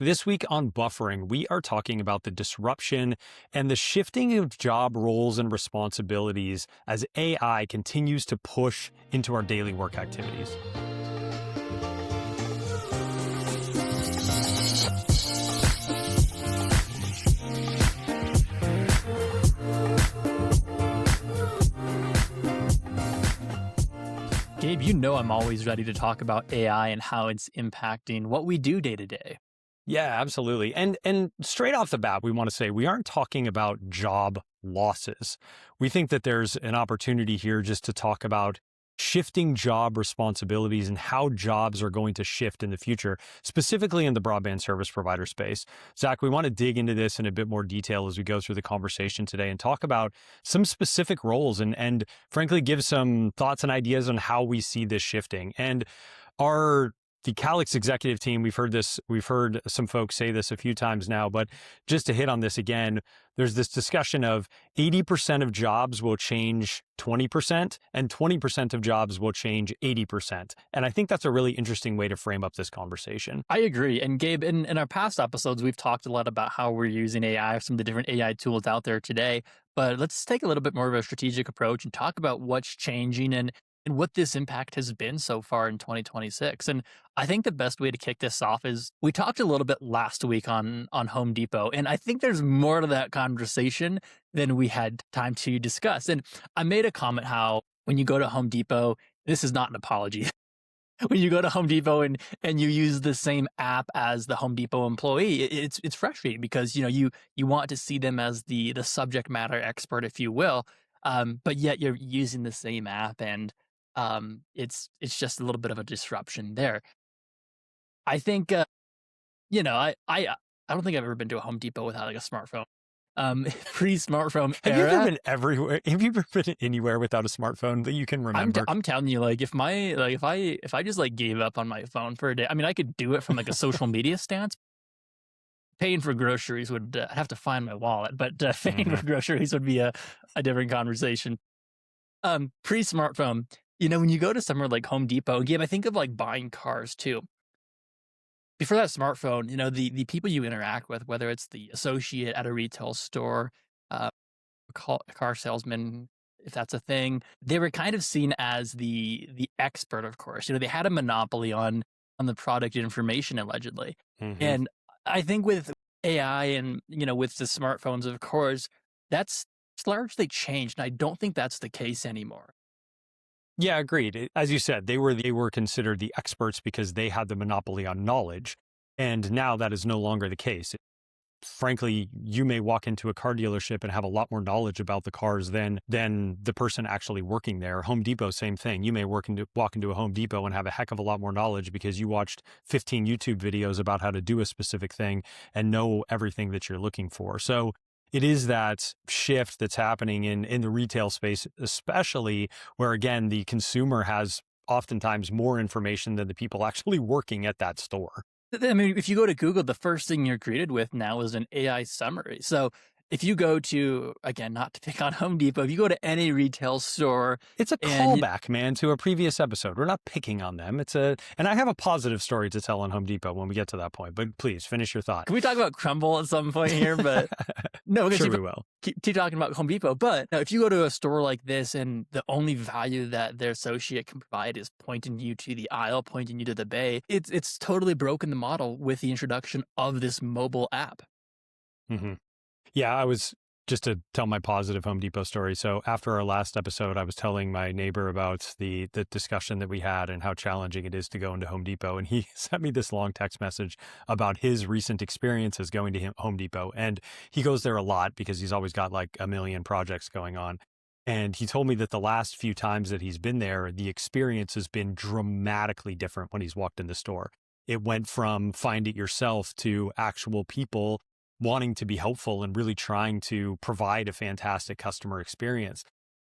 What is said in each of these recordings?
This week on Buffering, we are talking about the disruption and the shifting of job roles and responsibilities as AI continues to push into our daily work activities. Gabe, you know I'm always ready to talk about AI and how it's impacting what we do day to day. Yeah, absolutely. And straight off the bat, we want to say we aren't talking about job losses. We think that there's an opportunity here just to talk about shifting job responsibilities and how jobs are going to shift in the future, specifically in the broadband service provider space. Zach, we want to dig into this in a bit more detail as we go through the conversation today and talk about some specific roles and frankly, give some thoughts and ideas on how we see this shifting. And the Calix executive team, we've heard some folks say this a few times now, but just to hit on this again, there's this discussion of 80% of jobs will change 20% and 20% of jobs will change 80%. And I think that's a really interesting way to frame up this conversation. I agree. And Gabe, in our past episodes, we've talked a lot about how we're using AI, some of the different AI tools out there today. But let's take a little bit more of a strategic approach and talk about what's changing and what this impact has been so far in 2026. And I think the best way to kick this off is we talked a little bit last week on Home Depot, and I think there's more to that conversation than we had time to discuss. And I made a comment how when you go to Home Depot, this is not an apology. When you go to Home Depot and you use the same app as the Home Depot employee, it's frustrating because you want to see them as the subject matter expert, if you will, but yet you're using the same app and it's just a little bit of a disruption there. I think, I don't think I've ever been to a Home Depot without like a smartphone. Pre-smartphone Have era. you ever been everywhere? Have you ever been anywhere without a smartphone that you can remember? I'm telling you, like if I just like gave up on my phone for a day, I mean, I could do it from like a social media stance. Paying for groceries would I'd have to find my wallet, but paying for groceries would be a different conversation. Pre-smartphone. When you go to somewhere like Home Depot, Gabe, I think of like buying cars too. Before that smartphone, the people you interact with, whether it's the associate at a retail store, a car salesman, if that's a thing, they were kind of seen as the expert, of course. They had a monopoly on the product information, allegedly. And I think with AI and, with the smartphones, of course, that's largely changed. And I don't think that's the case anymore. Yeah, agreed. As you said, they were considered the experts because they had the monopoly on knowledge. And now that is no longer the case. Frankly, you may walk into a car dealership and have a lot more knowledge about the cars than the person actually working there. Home Depot, same thing. You may walk into a Home Depot and have a heck of a lot more knowledge because you watched 15 YouTube videos about how to do a specific thing and know everything that you're looking for. So it is that shift that's happening in the retail space, especially where, again, the consumer has oftentimes more information than the people actually working at that store. I mean, if you go to Google, the first thing you're greeted with now is an AI summary. So if you go to, again, not to pick on Home Depot, if you go to any retail store. It's a callback, man, to a previous episode. We're not picking on them. And I have a positive story to tell on Home Depot when we get to that point, but please finish your thought. Can we talk about Crumble at some point here? But no, sure we will. Keep talking about Home Depot. But now, if you go to a store like this and the only value that their associate can provide is pointing you to the aisle, pointing you to the bay, it's totally broken the model with the introduction of this mobile app. Yeah, I was just to tell my positive Home Depot story. So after our last episode, I was telling my neighbor about the discussion that we had and how challenging it is to go into Home Depot. And he sent me this long text message about his recent experiences going to Home Depot. And he goes there a lot because he's always got like a million projects going on. And he told me that the last few times that he's been there, the experience has been dramatically different when he's walked in the store. It went from find it yourself to actual people wanting to be helpful and really trying to provide a fantastic customer experience.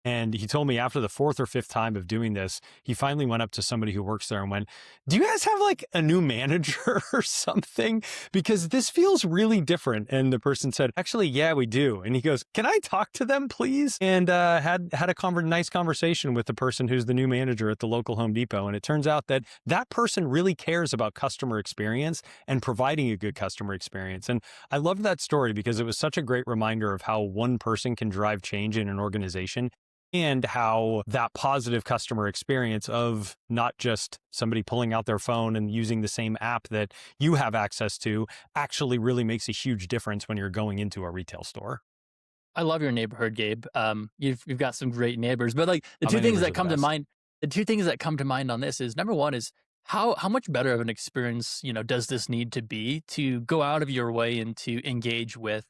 And he told me after the fourth or fifth time of doing this, he finally went up to somebody who works there and went, "Do you guys have like a new manager or something? Because this feels really different." And the person said, "Actually, yeah, we do." And he goes, "Can I talk to them, please?" And had a nice conversation with the person who's the new manager at the local Home Depot. And it turns out that that person really cares about customer experience and providing a good customer experience. And I loved that story because it was such a great reminder of how one person can drive change in an organization, and how that positive customer experience of not just somebody pulling out their phone and using the same app that you have access to actually really makes a huge difference when you're going into a retail store. I love your neighborhood, Gabe. You've got some great neighbors, but like the My two things neighbors that are the come to best. mind, the two things that come to mind on this is number one is how much better of an experience, does this need to be to go out of your way and to engage with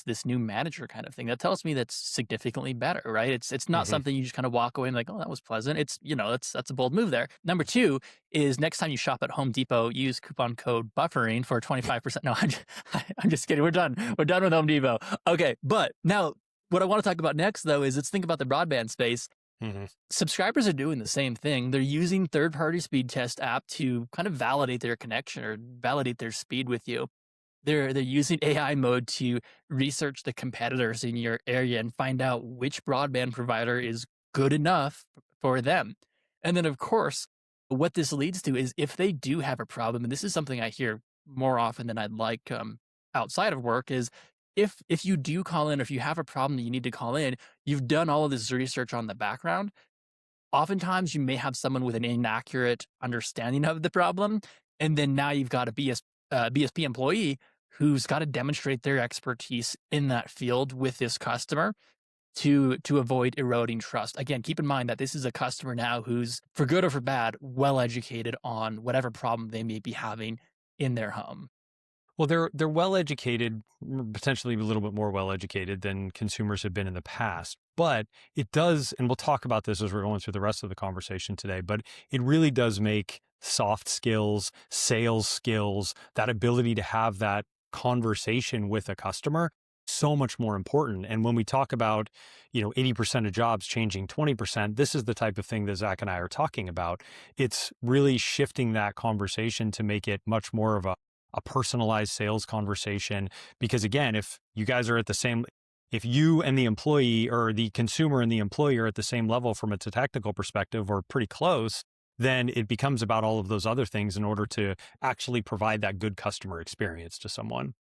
this new manager kind of thing? That tells me that's significantly better, right? It's not hmm something you just kind of walk away and like, oh, that was pleasant. It's that's a bold move there. Number two is next time you shop at Home Depot, use coupon code buffering for 25%. No, I'm just kidding. We're done. We're done with Home Depot. Okay, but now what I want to talk about next though is let's think about the broadband space. hmm Subscribers are doing the same thing. They're using third-party speed test app to kind of validate their connection or validate their speed with you. They're using AI mode to research the competitors in your area and find out which broadband provider is good enough for them. And then, of course, what this leads to is if they do have a problem, and this is something I hear more often than I'd like outside of work, is if you do call in, if you have a problem that you need to call in, you've done all of this research on the background. Oftentimes, you may have someone with an inaccurate understanding of the problem, and then now you've got a BSP employee who's got to demonstrate their expertise in that field with this customer to avoid eroding trust. Again, keep in mind that this is a customer now who's, for good or for bad, well educated on whatever problem they may be having in their home. Well, they're well educated, potentially a little bit more well educated than consumers have been in the past. But it does, and we'll talk about this as we're going through the rest of the conversation today, but it really does make soft skills, sales skills, that ability to have that conversation with a customer so much more important. And when we talk about, 80% of jobs changing 20%, this is the type of thing that Zach and I are talking about. It's really shifting that conversation to make it much more of a personalized sales conversation. Because again, if you guys are at the same, if you and the employee or the consumer and the employee are at the same level from a technical perspective or pretty close, then it becomes about all of those other things in order to actually provide that good customer experience to someone.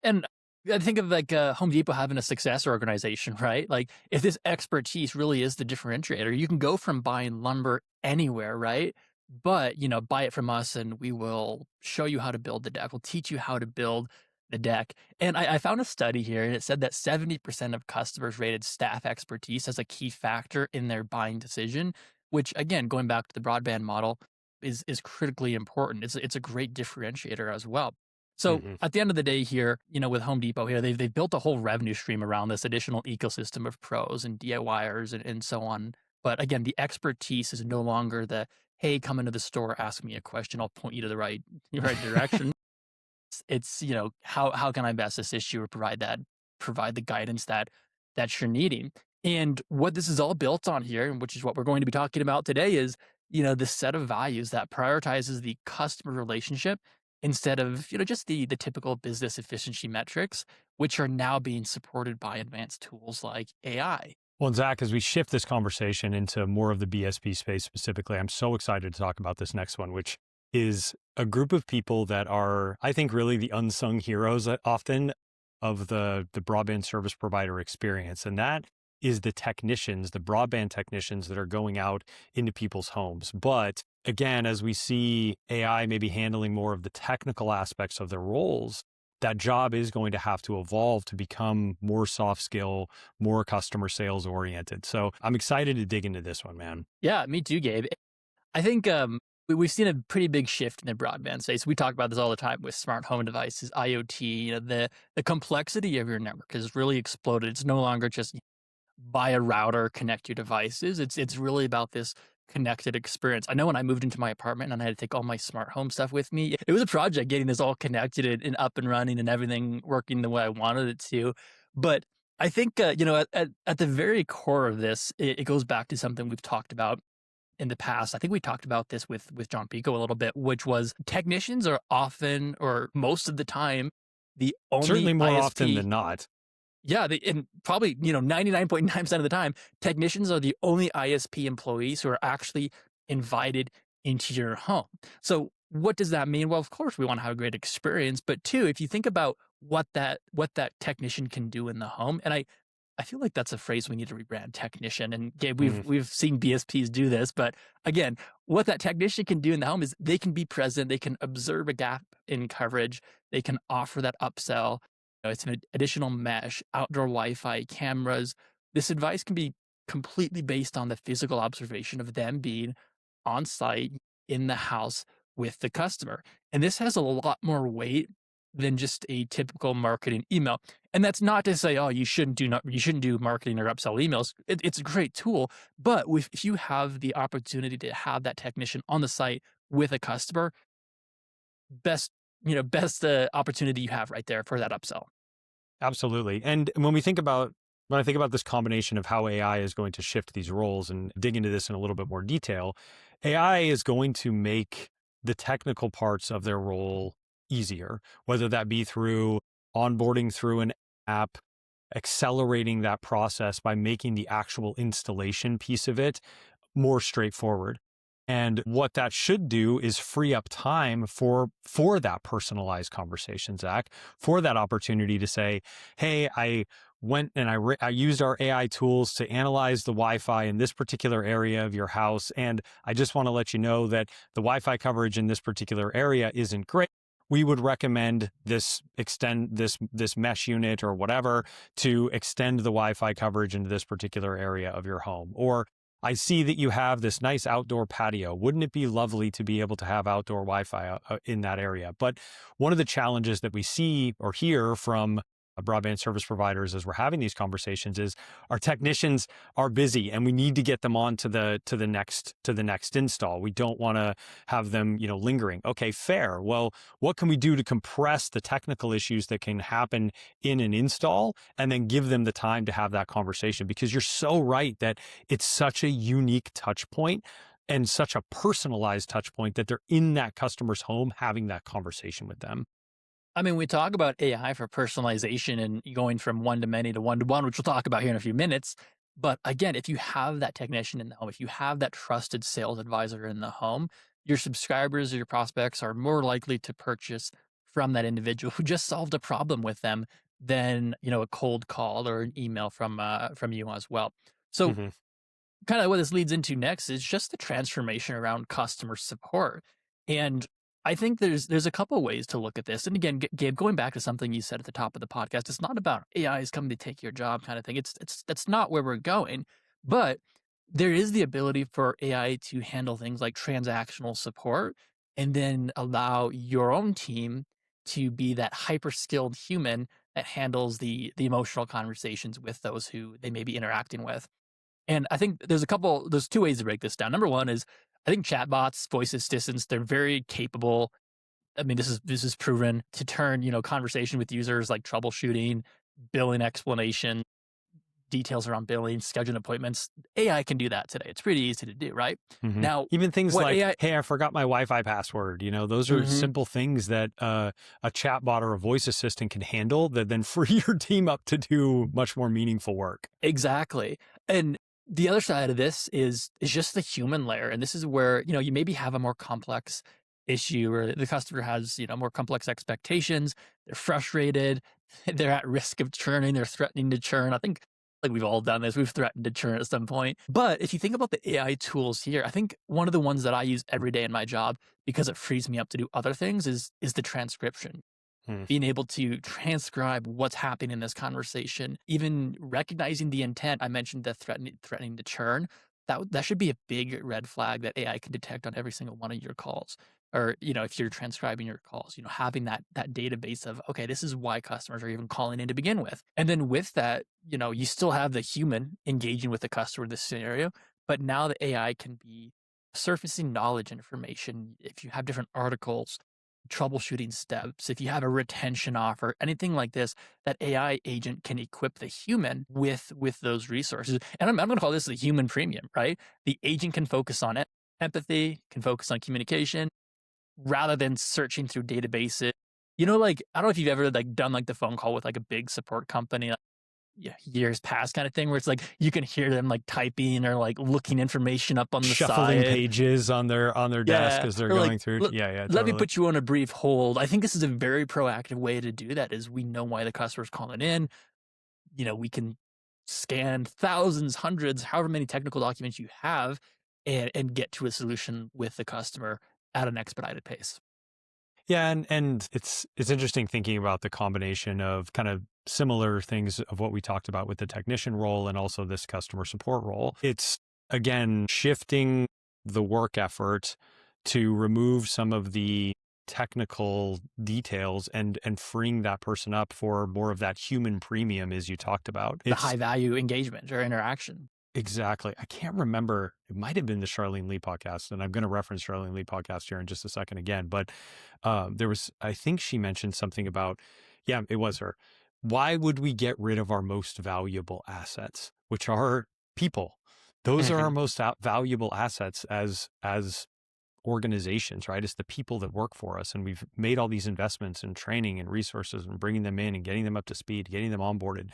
And I think of like Home Depot having a success organization, right? Like if this expertise really is the differentiator, you can go from buying lumber anywhere, right? But, buy it from us and we will show you how to build the deck. We'll teach you how to build the deck. And I found a study here and it said that 70% of customers rated staff expertise as a key factor in their buying decision, which again, going back to the broadband model is critically important. It's a great differentiator as well. So hmm at the end of the day here, with Home Depot here, they've built a whole revenue stream around this additional ecosystem of pros and DIYers and so on. But again, the expertise is no longer the, hey, come into the store, ask me a question, I'll point you to the right direction. It's how can I best assist you or provide the guidance that you're needing. And what this is all built on here, and which is what we're going to be talking about today, is this set of values that prioritizes the customer relationship instead of just the typical business efficiency metrics, which are now being supported by advanced tools like AI. Well, and Zach, as we shift this conversation into more of the BSP space specifically, I'm so excited to talk about this next one, which is a group of people that are, I think, really the unsung heroes often of the broadband service provider experience. And that is the technicians, the broadband technicians that are going out into people's homes. But again, as we see AI maybe handling more of the technical aspects of their roles, that job is going to have to evolve to become more soft skill, more customer sales oriented. So I'm excited to dig into this one, man. Yeah, me too, Gabe. I think we've seen a pretty big shift in the broadband space. We talk about this all the time with smart home devices, IoT. The complexity of your network has really exploded. It's no longer just buy a router, connect your devices. It's really about this connected experience. I know when I moved into my apartment and I had to take all my smart home stuff with me, it was a project getting this all connected and up and running and everything working the way I wanted it to. But I think, at the very core of this, it goes back to something we've talked about in the past. I think we talked about this with John Pico a little bit, which was technicians are often or most of the time the only Certainly more often ISP. than not. Yeah, and probably, 99.9% of the time, technicians are the only ISP employees who are actually invited into your home. So what does that mean? Well, of course, we want to have a great experience, but two, if you think about what that technician can do in the home, and I feel like that's a phrase we need to rebrand, technician. And Gabe, Mm, we've seen BSPs do this, but again, what that technician can do in the home is they can be present, they can observe a gap in coverage, they can offer that upsell. It's an additional mesh, outdoor Wi-Fi, cameras. This advice can be completely based on the physical observation of them being on site in the house with the customer. And this has a lot more weight than just a typical marketing email. And that's not to say, oh, you shouldn't do marketing or upsell emails. It's a great tool, but if you have the opportunity to have that technician on the site with a customer, best best opportunity you have right there for that upsell. absolutely. And when I think about this combination of how AI is going to shift these roles and dig into this in a little bit more detail, AI is going to make the technical parts of their role easier, whether that be through onboarding through an app, accelerating that process by making the actual installation piece of it more straightforward. And what that should do is free up time for that personalized conversation, Zach, for that opportunity to say, "Hey, I went and I used our AI tools to analyze the Wi-Fi in this particular area of your house, and I just want to let you know that the Wi-Fi coverage in this particular area isn't great. We would recommend extend this mesh unit or whatever to extend the Wi-Fi coverage into this particular area of your home." Or I see that you have this nice outdoor patio. Wouldn't it be lovely to be able to have outdoor Wi-Fi in that area? But one of the challenges that we see or hear from broadband service providers as we're having these conversations is our technicians are busy and we need to get them on to the next install. We don't want to have them, lingering. Okay, fair. Well, what can we do to compress the technical issues that can happen in an install and then give them the time to have that conversation? Because you're so right that it's such a unique touch point and such a personalized touch point that they're in that customer's home having that conversation with them. I mean, we talk about AI for personalization and going from one to many to one, which we'll talk about here in a few minutes. But again, if you have that technician in the home, if you have that trusted sales advisor in the home, your subscribers or your prospects are more likely to purchase from that individual who just solved a problem with them than a cold call or an email from you as well. So Hmm. kind of what this leads into next is just the transformation around customer support. And I think there's a couple ways to look at this. And again, Gabe, going back to something you said at the top of the podcast, it's not about AI is coming to take your job kind of thing. It's that's not where we're going. But there is the ability for AI to handle things like transactional support and then allow your own team to be that hyper skilled human that handles the emotional conversations with those who they may be interacting with. And I think there's two ways to break this down. Number one is I think chatbots, voice assistants, they're very capable. I mean, this is proven to turn, conversation with users like troubleshooting, billing explanation, details around billing, scheduling appointments. AI can do that today. It's pretty easy to do, right? Hmm. Now, Even things what like, AI "Hey, I forgot my Wi-Fi password." Those are Mhm. simple things that a chatbot or a voice assistant can handle that then free your team up to do much more meaningful work. Exactly. And the other side of this is just the human layer. And this is where, you maybe have a more complex issue or the customer has, more complex expectations. They're frustrated. They're at risk of churning. They're threatening to churn. I think like we've all done this. We've threatened to churn at some point. But if you think about the AI tools here, I think one of the ones that I use every day in my job because it frees me up to do other things is the transcription, Hmm. being able to transcribe what's happening in this conversation, even recognizing the intent. I mentioned the threatening to churn. That should be a big red flag that AI can detect on every single one of your calls. Or, if you're transcribing your calls, having that database of, okay, this is why customers are even calling in to begin with. And then with that, you still have the human engaging with the customer in this scenario, but now the AI can be surfacing knowledge information. If you have different articles, troubleshooting steps, if you have a retention offer, anything like this, that AI agent can equip the human with those resources. And I'm going to call this the human premium, right? The agent can focus on it, empathy, can focus on communication, rather than searching through databases. Like I don't know if you've ever like done like the phone call with like a big support company, like, yeah, years past kind of thing, where it's like you can hear them like typing or like looking information up on the Shuffling side. pages on their desk Yeah, as they're or like, going through. Yeah, yeah, let me totally. put you on a brief hold. I think this is a very proactive way to do that. Is we know why the customer's calling in. We can scan thousands, hundreds, however many technical documents you have, and get to a solution with the customer at an expedited pace. Yeah, and it's interesting thinking about the combination of kind of similar things of what we talked about with the technician role and also this customer support role. It's again shifting the work effort to remove some of the technical details and freeing that person up for more of that human premium as you talked about. The It's high value engagement or interaction. exactly. I can't remember. It might have been the Charlene Lee podcast, and I'm going to reference Charlene Lee podcast here in just a second again. But there was, I think she mentioned something about, yeah, it was her. Why would we get rid of our most valuable assets, which are people? Those are our Mhm. most valuable assets as organizations, right? It's the people that work for us. And we've made all these investments in training and resources and bringing them in and getting them up to speed, getting them onboarded,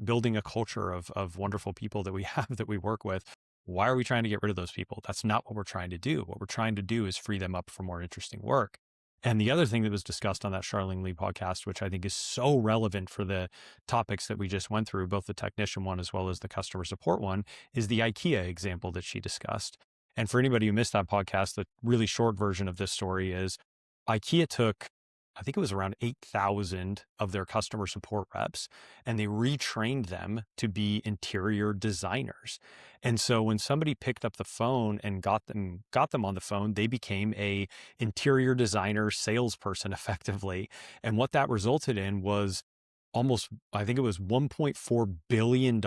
building a culture of wonderful people that we have that we work with. Why are we trying to get rid of those people? That's not what we're trying to do. What we're trying to do is free them up for more interesting work. And the other thing that was discussed on that Charlene Lee podcast, which I think is so relevant for the topics that we just went through, both the technician one as well as the customer support one, is the IKEA example that she discussed. And for anybody who missed that podcast, the really short version of this story is IKEA took, I think it was around 8,000 of their customer support reps, and they retrained them to be interior designers. And so when somebody picked up the phone and got them on the phone, they became a interior designer salesperson effectively. And what that resulted in was almost, I think it was $1.4 billion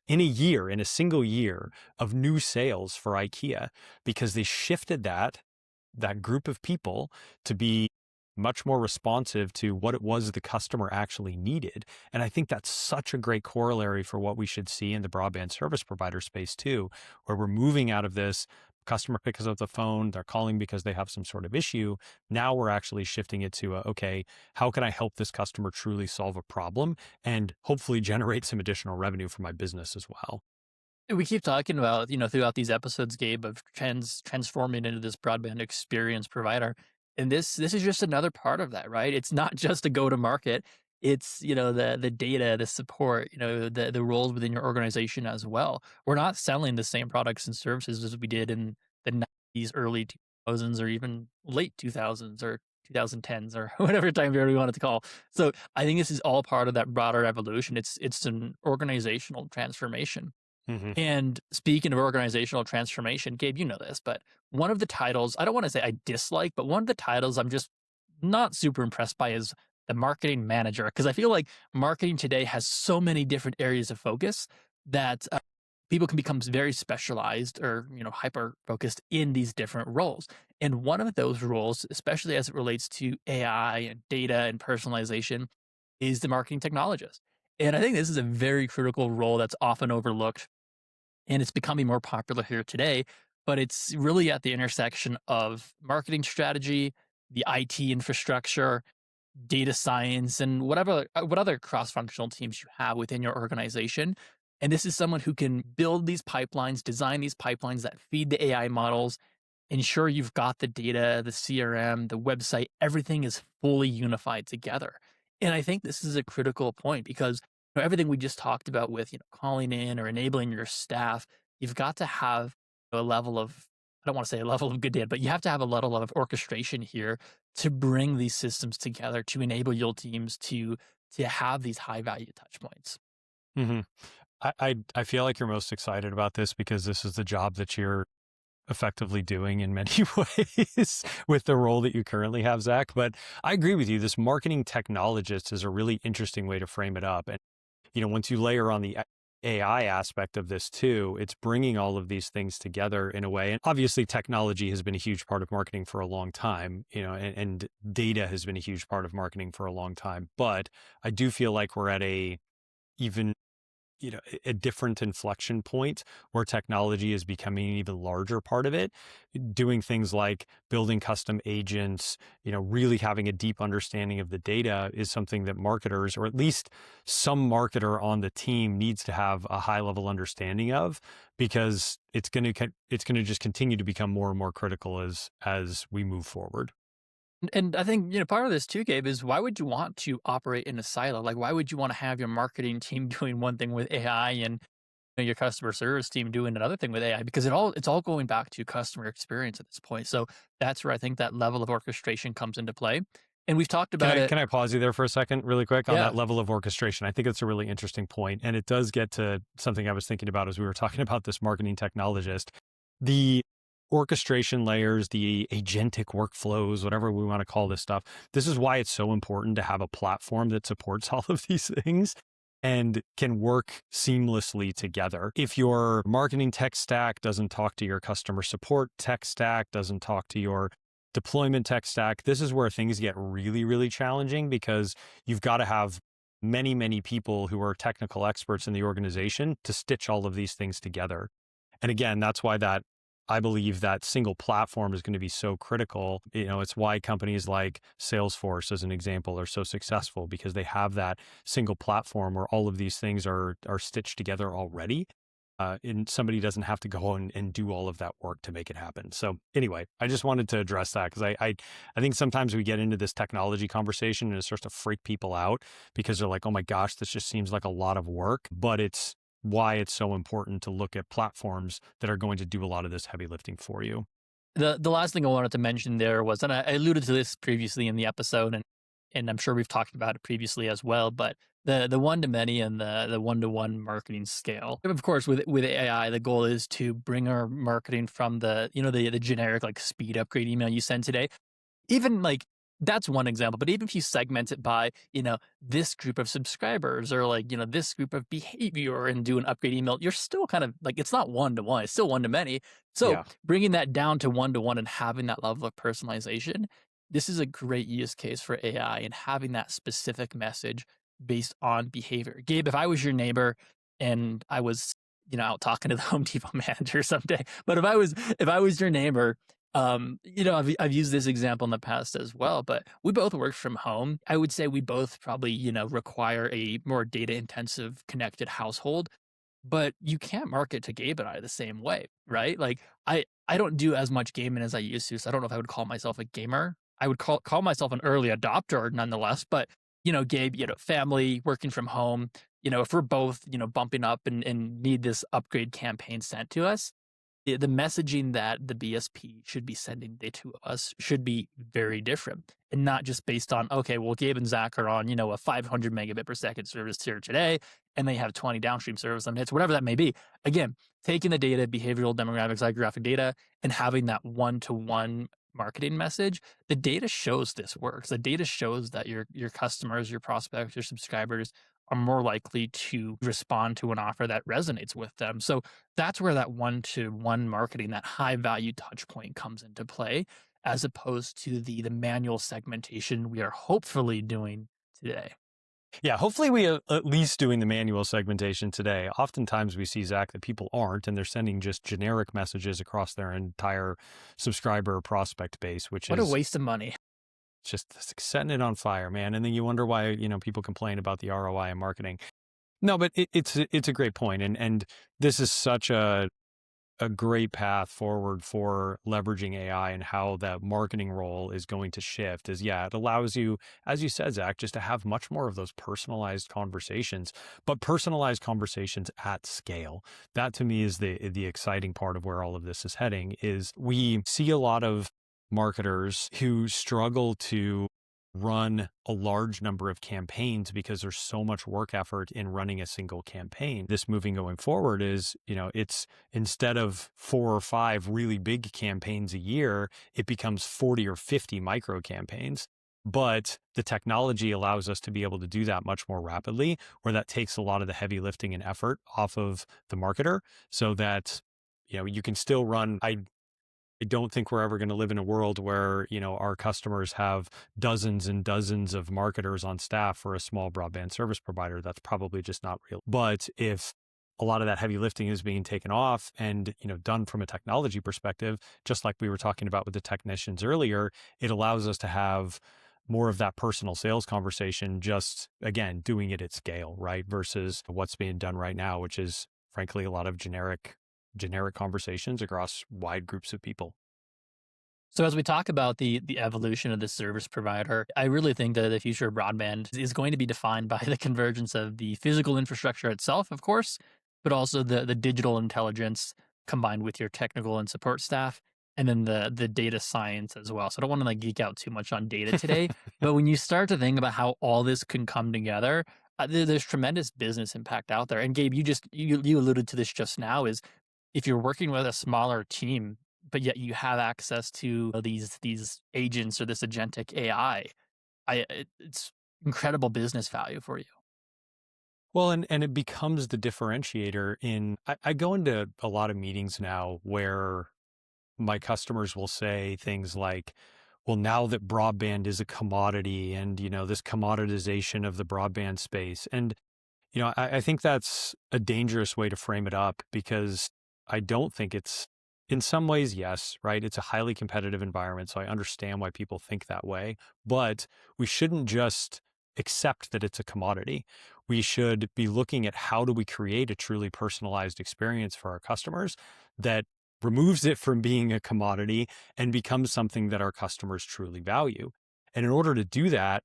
in a year, in a single year of new sales for IKEA, because they shifted that group of people to be much more responsive to what it was the customer actually needed. And I think that's such a great corollary for what we should see in the broadband service provider space too, where we're moving out of this customer picks up the phone, they're calling because they have some sort of issue. Now we're actually shifting it to, okay, how can I help this customer truly solve a problem and hopefully generate some additional revenue for my business as well? We keep talking about, throughout these episodes, Gabe, of transforming into this broadband experience provider. And this is just another part of that, right? It's not just a go to market. It's, the data, the support, the roles within your organization as well. We're not selling the same products and services as we did in the 90s, early 2000s, or even late 2000s or 2010s or whatever time period we wanted to call. So I think this is all part of that broader evolution. It's an organizational transformation. Hmm. And speaking of organizational transformation, Gabe, you know this, but one of the titles, I don't want to say I dislike, but one of the titles I'm just not super impressed by is the marketing manager. Because I feel like marketing today has so many different areas of focus that people can become very specialized or, hyper focused in these different roles. And one of those roles, especially as it relates to AI and data and personalization, is the marketing technologist. And I think this is a very critical role that's often overlooked and it's becoming more popular here today. But it's really at the intersection of marketing strategy, the IT infrastructure, data science, and what other cross-functional teams you have within your organization. And this is someone who can build these pipelines, design these pipelines that feed the AI models, ensure you've got the data, the CRM, the website, everything is fully unified together. And I think this is a critical point because everything we just talked about with calling in or enabling your staff, you've got to have a level of, I don't want to say a level of good data, but you have to have a level of orchestration here to bring these systems together to enable your teams to have these high value touch points. Hmm. I feel like you're most excited about this because this is the job that you're effectively doing in many ways with the role that you currently have, Zach. But I agree with you. This marketing technologist is a really interesting way to frame it up. And, once you layer on the AI aspect of this too. It's bringing all of these things together in a way. And obviously technology has been a huge part of marketing for a long time, and data has been a huge part of marketing for a long time. But I do feel like we're at even a different inflection point where technology is becoming an even larger part of it, doing things like building custom agents, really having a deep understanding of the data is something that marketers, or at least some marketer on the team, needs to have a high level understanding of, because it's going to just continue to become more and more critical as we move forward. And I think, part of this too, Gabe, is why would you want to operate in a silo? Like, why would you want to have your marketing team doing one thing with AI and your customer service team doing another thing with AI? Because it's all going back to customer experience at this point. So that's where I think that level of orchestration comes into play. And we've talked Can about I it. can I pause you there for a second, really quick, on Yeah. that level of orchestration? I think it's a really interesting point, and it does get to something I was thinking about as we were talking about this marketing technologist. The orchestration layers, the agentic workflows, whatever we want to call this stuff. This is why it's so important to have a platform that supports all of these things and can work seamlessly together. If your marketing tech stack doesn't talk to your customer support tech stack, doesn't talk to your deployment tech stack, this is where things get really, really challenging, because you've got to have many, many people who are technical experts in the organization to stitch all of these things together. And again, that's why I believe that single platform is going to be so critical. It's why companies like Salesforce, as an example, are so successful, because they have that single platform where all of these things are stitched together already. And somebody doesn't have to go and do all of that work to make it happen. So anyway, I just wanted to address that, because I think sometimes we get into this technology conversation and it starts to freak people out, because they're like, oh my gosh, this just seems like a lot of work. But it's why it's so important to look at platforms that are going to do a lot of this heavy lifting for you. The last thing I wanted to mention there was, and I alluded to this previously in the episode, and I'm sure we've talked about it previously as well, but the one to many and the one to one marketing scale. Of course, with AI, the goal is to bring our marketing from the generic like speed upgrade email you send today. Even like that's one example, but even if you segment it by, this group of subscribers, or like, this group of behavior, and do an upgrade email, you're still kind of like, it's not one to one, it's still one to many. So Yeah. bringing that down to one and having that level of personalization, this is a great use case for AI, and having that specific message based on behavior. Gabe, if I was your neighbor and I was, out talking to the Home Depot manager someday, but if I was your neighbor, I've used this example in the past as well, but we both work from home. I would say we both probably, require a more data intensive connected household, but you can't market to Gabe and I the same way, right? Like I don't do as much gaming as I used to, so I don't know if I would call myself a gamer. I would call myself an early adopter nonetheless, but Gabe, family, working from home, if we're both, bumping up and need this upgrade campaign sent to us, the messaging that the BSP should be sending the two of us should be very different, and not just based on, okay, well, Gabe and Zach are on, a 500 megabit per second service tier today, and they have 20 downstream service limits, whatever that may be. Again, taking the data, behavioral, demographic, psychographic data, and having that one-to-one marketing message, the data shows this works. The data shows that your customers, your prospects, your subscribers are more likely to respond to an offer that resonates with them. So that's where that one-to-one marketing, that high value touch point, comes into play, as opposed to the manual segmentation we are hopefully doing today. Yeah, hopefully we are at least doing the manual segmentation today. Oftentimes we see, Zach, that people aren't, and they're sending just generic messages across their entire subscriber prospect base, which What a is waste of money. just setting it on fire, man. And then you wonder why, people complain about the ROI in marketing. No, but it's a great point. And this is such a great path forward for leveraging AI, and how that marketing role is going to shift is, it allows you, as you said, Zach, just to have much more of those personalized conversations, but personalized conversations at scale. That to me is the exciting part of where all of this is heading. Is we see a lot of marketers who struggle to run a large number of campaigns because there's so much work effort in running a single campaign. This moving going forward is, it's instead of 4 or 5 really big campaigns a year, it becomes 40 or 50 micro campaigns. But the technology allows us to be able to do that much more rapidly, where that takes a lot of the heavy lifting and effort off of the marketer so that, you can still run. I don't think we're ever going to live in a world where, our customers have dozens and dozens of marketers on staff for a small broadband service provider. That's probably just not real. But if a lot of that heavy lifting is being taken off and, done from a technology perspective, just like we were talking about with the technicians earlier, it allows us to have more of that personal sales conversation, just again, doing it at scale, right? Versus what's being done right now, which is frankly a lot of generic conversations across wide groups of people. So as we talk about the evolution of the service provider, I really think that the future of broadband is going to be defined by the convergence of the physical infrastructure itself, of course, but also the digital intelligence combined with your technical and support staff, and then the data science as well. So I don't want to like geek out too much on data today, but when you start to think about how all this can come together, there's tremendous business impact out there. And Gabe, you alluded to this just now, is if you're working with a smaller team, but yet you have access to these agents or this agentic AI, it's incredible business value for you. Well, and it becomes the differentiator I go into a lot of meetings now where my customers will say things like, well, now that broadband is a commodity and, this commoditization of the broadband space. And I think that's a dangerous way to frame it up because I don't think it's, in some ways, yes, right? It's a highly competitive environment. So I understand why people think that way, but we shouldn't just accept that it's a commodity. We should be looking at how do we create a truly personalized experience for our customers that removes it from being a commodity and becomes something that our customers truly value. And in order to do that,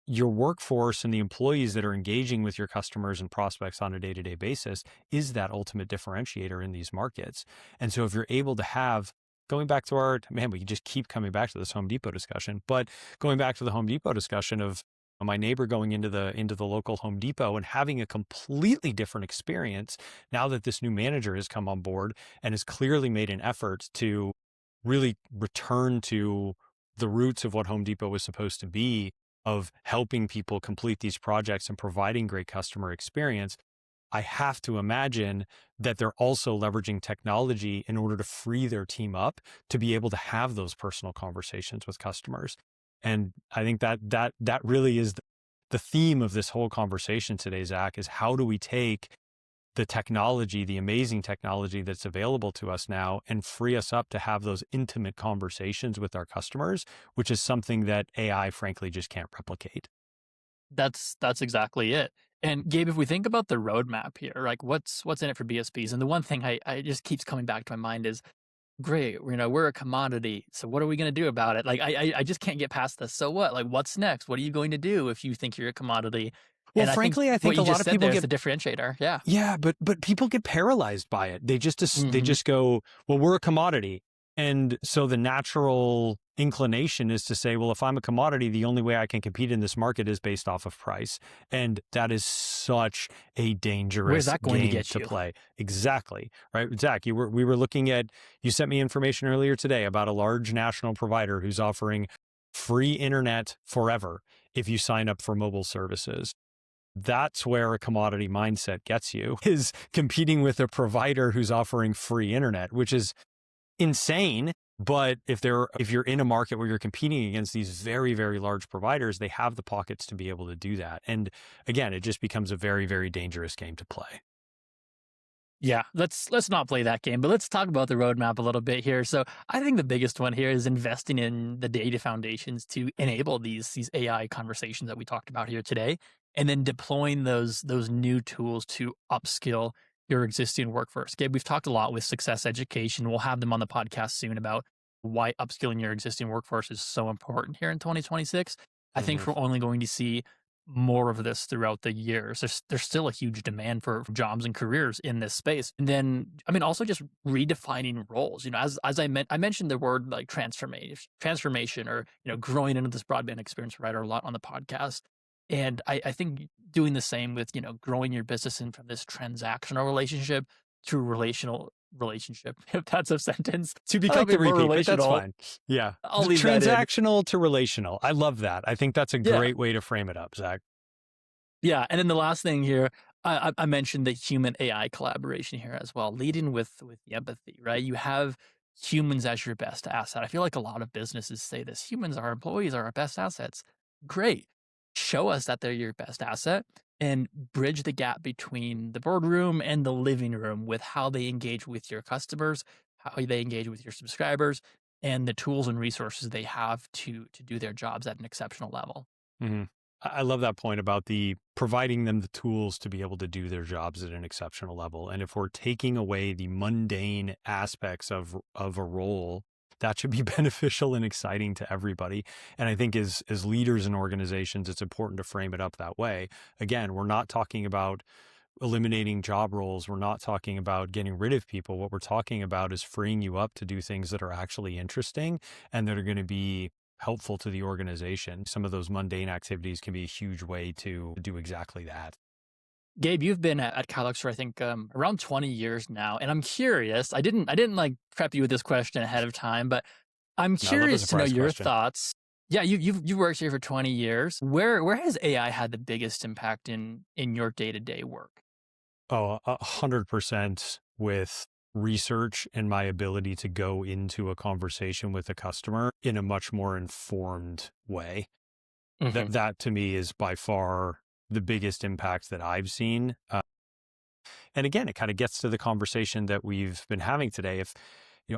your workforce and the employees that are engaging with your customers and prospects on a day-to-day basis is that ultimate differentiator in these markets. And so if you're able to have, going back to we just keep coming back to this Home Depot discussion, but going back to the Home Depot discussion of my neighbor going into the local Home Depot and having a completely different experience now that this new manager has come on board and has clearly made an effort to really return to the roots of what Home Depot was supposed to be, of helping people complete these projects and providing great customer experience. I have to imagine that they're also leveraging technology in order to free their team up to be able to have those personal conversations with customers. And I think that really is the theme of this whole conversation today, Zach, is how do we take the technology, the amazing technology that's available to us now, and free us up to have those intimate conversations with our customers, which is something that AI frankly just can't replicate. That's exactly it. And Gabe, if we think about the roadmap here, like what's in it for BSPs? And the one thing I just keeps coming back to my mind is, great, we're a commodity. So what are we going to do about it? Like, I just can't get past this. So what? Like, what's next? What are you going to do if you think you're a commodity? Well, And I think frankly, I what think a you lot just of said people there is get, the differentiator. Yeah. yeah, but people get paralyzed by it. They Hmm. just go, well, we're a commodity. And so the natural inclination is to say, well, if I'm a commodity, the only way I can compete in this market is based off of price. And that is such a Where's dangerous that going to game get to you? play. Exactly. Right. Zach, we were looking at, you sent me information earlier today about a large national provider who's offering free internet forever if you sign up for mobile services. That's where a commodity mindset gets you, is competing with a provider who's offering free internet, which is insane. But if you're in a market where you're competing against these very, very large providers, they have the pockets to be able to do that. And again, it just becomes a very, very dangerous game to play. Yeah, let's not play that game, but let's talk about the roadmap a little bit here. So I think the biggest one here is investing in the data foundations to enable these AI conversations that we talked about here today, and then deploying those new tools to upskill your existing workforce. Gabe, we've talked a lot with Success Education. We'll have them on the podcast soon about why upskilling your existing workforce is so important here in 2026. I think Mhm. we're only going to see more of this throughout the years. There's still a huge demand for jobs and careers in this space. And then, I mean, also just redefining roles. As I mentioned the word like transformation, or growing into this broadband experience provider a lot on the podcast. And I think doing the same with growing your business in from this transactional relationship to relational relationship, if that's a sentence. To be I like quick to it more repeat, but that's relational. fine. Yeah. I'll leave that in. Transactional to relational. I love that. I think that's a Yeah. great way to frame it up, Zach. Yeah. And then the last thing here, I mentioned the human AI collaboration here as well, leading with the empathy, right? You have humans as your best asset. I feel like a lot of businesses say this: humans, our employees are our best assets. Great. Show us that they're your best asset and bridge the gap between the boardroom and the living room with how they engage with your customers, how they engage with your subscribers, and the tools and resources they have to do their jobs at an exceptional level. Mhm. I love that point about the providing them the tools to be able to do their jobs at an exceptional level. And if we're taking away the mundane aspects of a role, that should be beneficial and exciting to everybody. And I think as leaders in organizations, it's important to frame it up that way. Again, we're not talking about eliminating job roles. We're not talking about getting rid of people. What we're talking about is freeing you up to do things that are actually interesting and that are going to be helpful to the organization. Some of those mundane activities can be a huge way to do exactly that. Gabe, you've been at Calix for I think around 20 years now, and I'm curious. I didn't like prep you with this question ahead of time, but I'm And I love a curious to know surprise your question. thoughts. Yeah, you've worked here for 20 years. Where has AI had the biggest impact in your day to day work? Oh, 100% with research and my ability to go into a conversation with a customer in a much more informed way. Hmm. That to me is by far the biggest impact that I've seen. And again, it kind of gets to the conversation that we've been having today. If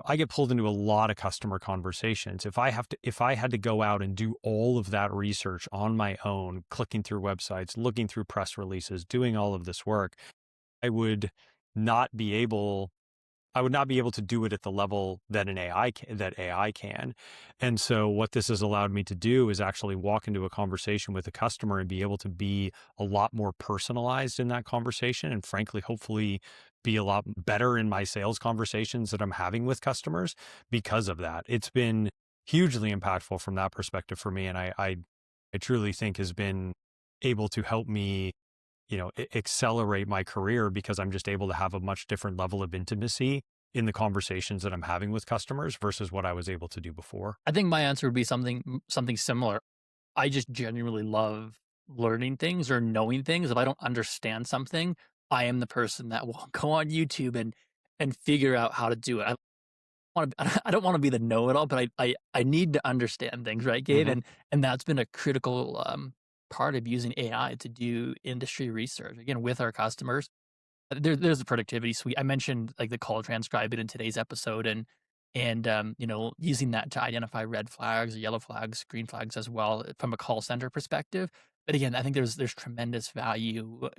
I get pulled into a lot of customer conversations. If I had to go out and do all of that research on my own, clicking through websites, looking through press releases, doing all of this work, I would not be able I would not be able to do it at the level that that AI can. And so what this has allowed me to do is actually walk into a conversation with a customer and be able to be a lot more personalized in that conversation. And frankly, hopefully be a lot better in my sales conversations that I'm having with customers because of that. It's been hugely impactful from that perspective for me. And I truly think has been able to help me accelerate my career because I'm just able to have a much different level of intimacy in the conversations that I'm having with customers versus what I was able to do before. I think my answer would be something similar. I just genuinely love learning things or knowing things. If I don't understand something, I am the person that will go on YouTube and figure out how to do it. I don't want to be the know-it-all, but I need to understand things, right, Gabe? Hmm. And that's been a critical part of using AI to do industry research again with our customers. There's a productivity suite. I mentioned like the call transcribing in today's episode, and using that to identify red flags, yellow flags, green flags as well from a call center perspective. But again, I think there's tremendous value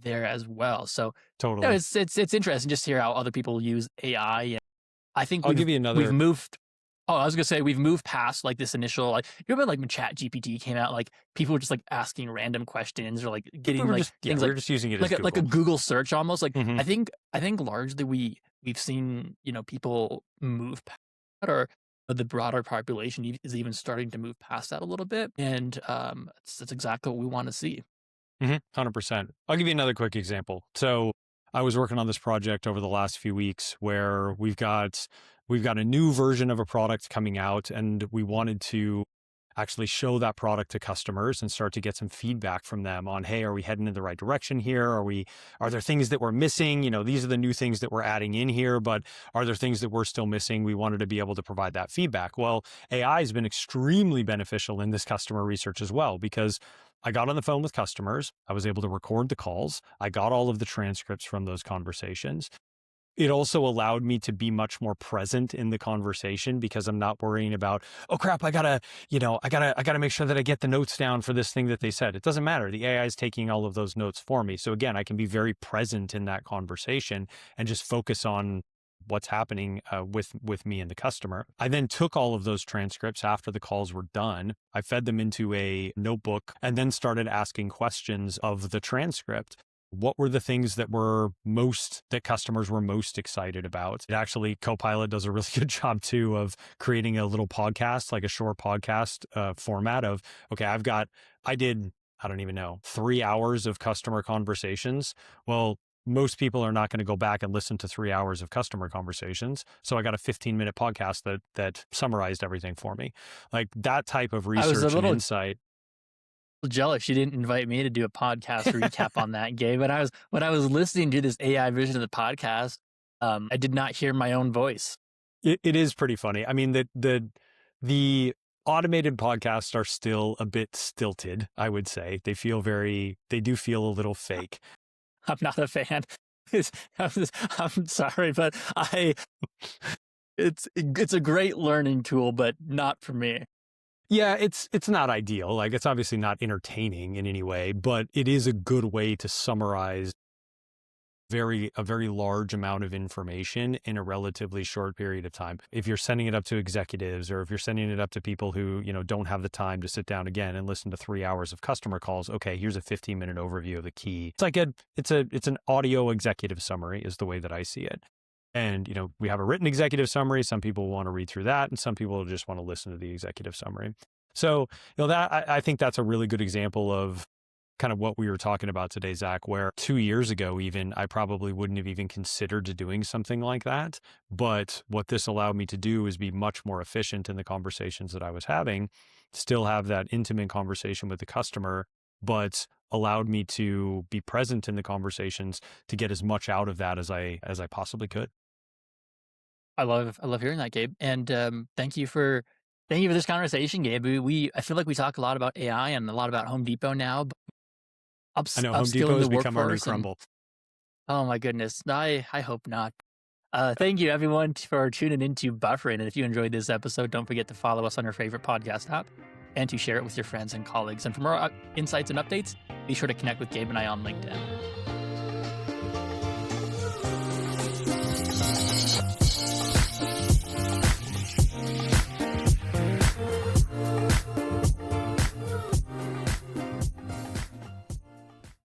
there as well. So Totally. it's interesting just to hear how other people use AI. I think I'll give you we've another. moved. Oh, I was gonna say we've moved past like this initial like you remember like when Chat GPT came out, like people were just like asking random questions or like We getting were like just things we like were just using it as like a Google. Google search almost. Like Hmm. I think largely we've seen people move past that, or the broader population is even starting to move past that a little bit, and that's exactly what we want to see. 100%. I'll give you another quick example. So I was working on this project over the last few weeks where we've got a new version of a product coming out, and we wanted to actually show that product to customers and start to get some feedback from them on, hey, are we heading in the right direction here? Are there things that we're missing? These are the new things that we're adding in here, but are there things that we're still missing? We wanted to be able to provide that feedback. Well, AI has been extremely beneficial in this customer research as well, because I got on the phone with customers. I was able to record the calls. I got all of the transcripts from those conversations. It also allowed me to be much more present in the conversation because I'm not worrying about, oh crap, I gotta make sure that I get the notes down for this thing that they said. It doesn't matter. The AI is taking all of those notes for me. So again, I can be very present in that conversation and just focus on what's happening with me and the customer. I then took all of those transcripts after the calls were done. I fed them into a notebook and then started asking questions of the transcript. What were the things that customers were most excited about? It actually, Copilot does a really good job too of creating a little podcast, like a short podcast format of, okay, I did, I don't even know, 3 hours of customer conversations. Well, most people are not going to go back and listen to 3 hours of customer conversations. So I got a 15-minute podcast that summarized everything for me. Like that type of I was a research and little insight. jealous you didn't invite me to do a podcast recap on that, Gabe. When I was listening to this AI version of the podcast, I did not hear my own voice. It is pretty funny. I mean, the automated podcasts are still a bit stilted, I would say. They do feel a little fake. I'm not a fan. I'm sorry, but it's a great learning tool, but not for me. Yeah, it's not ideal. Like it's obviously not entertaining in any way, but it is a good way to summarize a very large amount of information in a relatively short period of time. If you're sending it up to executives, or if you're sending it up to people who, don't have the time to sit down again and listen to 3 hours of customer calls, okay, here's a 15-minute overview of the key. It's like it's an audio executive summary is the way that I see it. And, we have a written executive summary. Some people want to read through that, and some people just want to listen to the executive summary. So, I think that's a really good example of kind of what we were talking about today, Zach, where 2 years ago, even, I probably wouldn't have even considered doing something like that. But what this allowed me to do is be much more efficient in the conversations that I was having, still have that intimate conversation with the customer, but allowed me to be present in the conversations to get as much out of that as I possibly could. I love hearing that, Gabe. And thank you for this conversation, Gabe. I feel like we talk a lot about AI and a lot about Home Depot now, but I know Home Depot upskilling has the become our new workforce. Crumble. Oh my goodness. I hope not. Thank you everyone for tuning into Buffering. And if you enjoyed this episode, don't forget to follow us on your favorite podcast app and to share it with your friends and colleagues. And for more insights and updates, be sure to connect with Gabe and I on LinkedIn.